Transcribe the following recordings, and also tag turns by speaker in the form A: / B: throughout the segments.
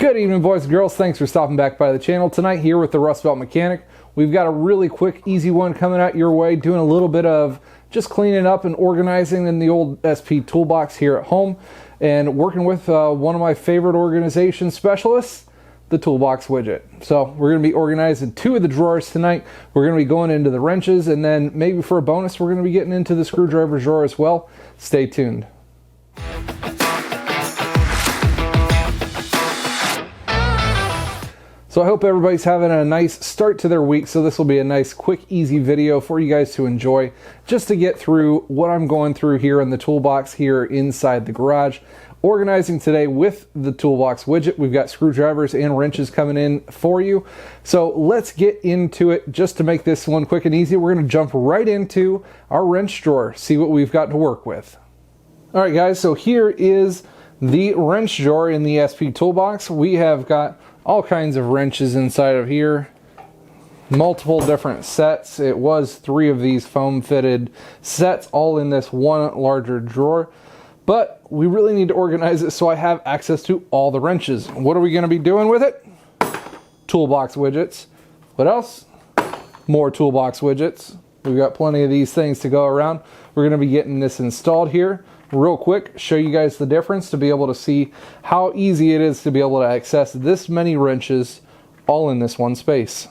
A: Good evening, boys and girls. Thanks for stopping back by the channel. Tonight here with the Rustbelt Mechanic, we've got a really quick, easy one coming out your way, doing a little bit of just cleaning up and organizing in the old SP Toolbox here at home, and working with one of my favorite organization specialists, the Toolbox widget. So we're going to be organizing two of the drawers tonight. We're going to be going into the wrenches, and then maybe for a bonus, we're going to be getting into the screwdriver drawer as well. Stay tuned. So I hope everybody's having a nice start to their week. So this will be a nice, quick, easy video for you guys to enjoy, just to get through what I'm going through here in the Toolbox here inside the garage. Organizing today with the Toolbox widget. We've got screwdrivers and wrenches coming in for you. So let's get into it. Just to make this one quick and easy, we're going to jump right into our wrench drawer, see what we've got to work with. All right, guys, so here is the wrench drawer in the SP Toolbox. We have got all kinds of wrenches inside of here, multiple different sets. It was 3 of these foam fitted sets all in this one larger drawer, but we really need to organize it so I have access to all the wrenches. What are we going to be doing with it? Toolbox widgets. What else? More Toolbox widgets. We've got plenty of these things to go around. We're going to be getting this installed here real quick, show you guys the difference to be able to see how easy it is to be able to access this many wrenches all in this one space.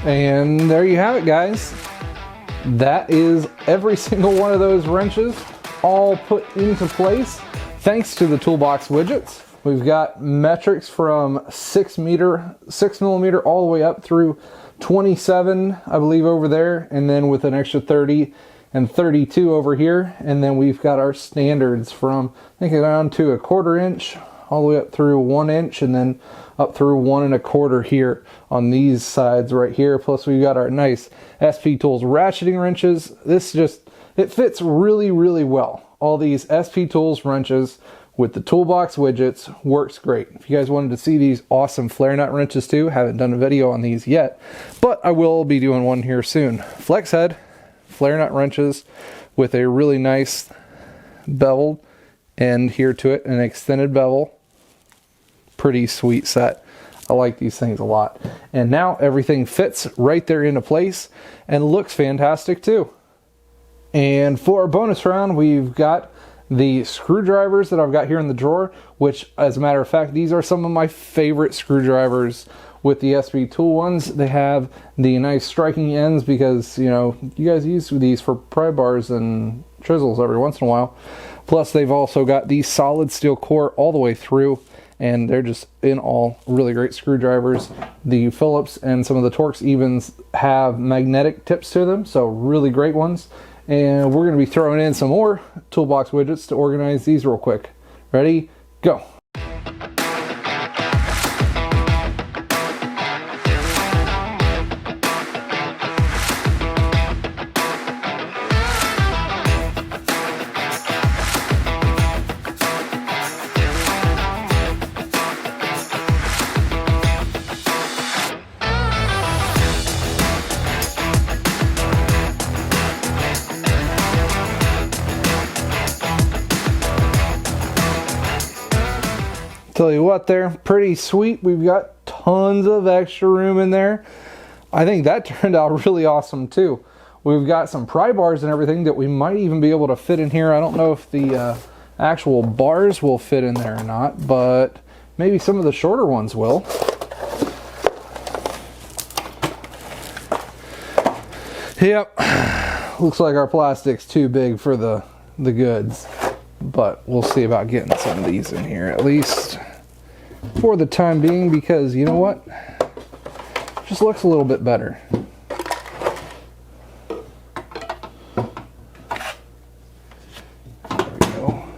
A: And there you have it, guys. That is every single one of those wrenches all put into place thanks to the Toolbox widgets. We've got metrics from 6 millimeter all the way up through 27, I believe, over there, and then with an extra 30 and 32 over here. And then we've got our standards from, I think, down to a 1/4 inch all the way up through 1 inch, and then up through 1 1/4 here on these sides right here. Plus we've got our nice SP Tools ratcheting wrenches. This just, it fits really, really well. All these SP Tools wrenches with the Toolbox widgets works great. If you guys wanted to see these awesome flare nut wrenches too, haven't done a video on these yet, but I will be doing one here soon. Flex head flare nut wrenches with a really nice beveled end here to it, an extended bevel. Pretty sweet set. I like these things a lot. And now everything fits right there into place and looks fantastic too. And for our bonus round, we've got the screwdrivers that I've got here in the drawer, which as a matter of fact, these are some of my favorite screwdrivers with the SB tool ones. They have the nice striking ends because, you know, you guys use these for pry bars and chisels every once in a while. Plus they've also got the solid steel core all the way through, and they're just in all really great screwdrivers. The Phillips and some of the Torx even have magnetic tips to them, so really great ones. And we're going to be throwing in some more Toolbox widgets to organize these real quick. Ready? Go! Tell you what, they're pretty sweet. We've got tons of extra room in there. I think that turned out really awesome too. We've got some pry bars and everything that we might even be able to fit in here. I don't know if the actual bars will fit in there or not, but maybe some of the shorter ones will. Yep, looks like our plastic's too big for the goods. But we'll see about getting some of these in here, at least for the time being, because you know what? It just looks a little bit better. There we go.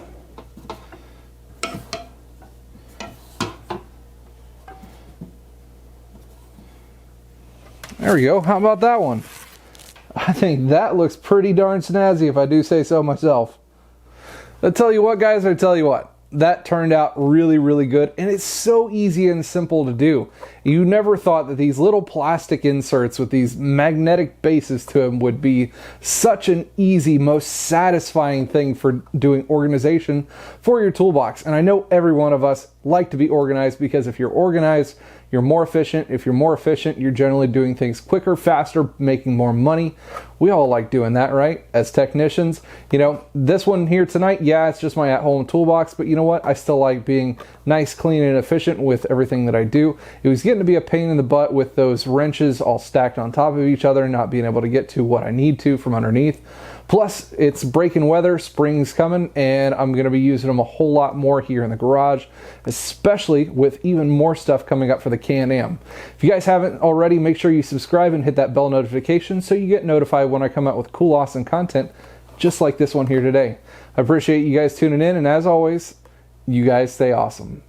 A: There we go. How about that one? I think that looks pretty darn snazzy, if I do say so myself. I tell you what, guys, I tell you what, that turned out really, really good, and it's so easy and simple to do. You never thought that these little plastic inserts with these magnetic bases to them would be such an easy, most satisfying thing for doing organization for your toolbox. And I know every one of us like to be organized, because if you're organized, you're more efficient. If you're more efficient, you're generally doing things quicker, faster, making more money. We all like doing that, right? As technicians, you know, this one here tonight, yeah, it's just my at-home toolbox, but you know what? I still like being nice, clean, and efficient with everything that I do. It was getting to be a pain in the butt with those wrenches all stacked on top of each other and not being able to get to what I need to from underneath. Plus, it's breaking weather, spring's coming, and I'm going to be using them a whole lot more here in the garage, especially with even more stuff coming up for the Can-Am. If you guys haven't already, make sure you subscribe and hit that bell notification so you get notified when I come out with cool, awesome content just like this one here today. I appreciate you guys tuning in, and as always, you guys stay awesome.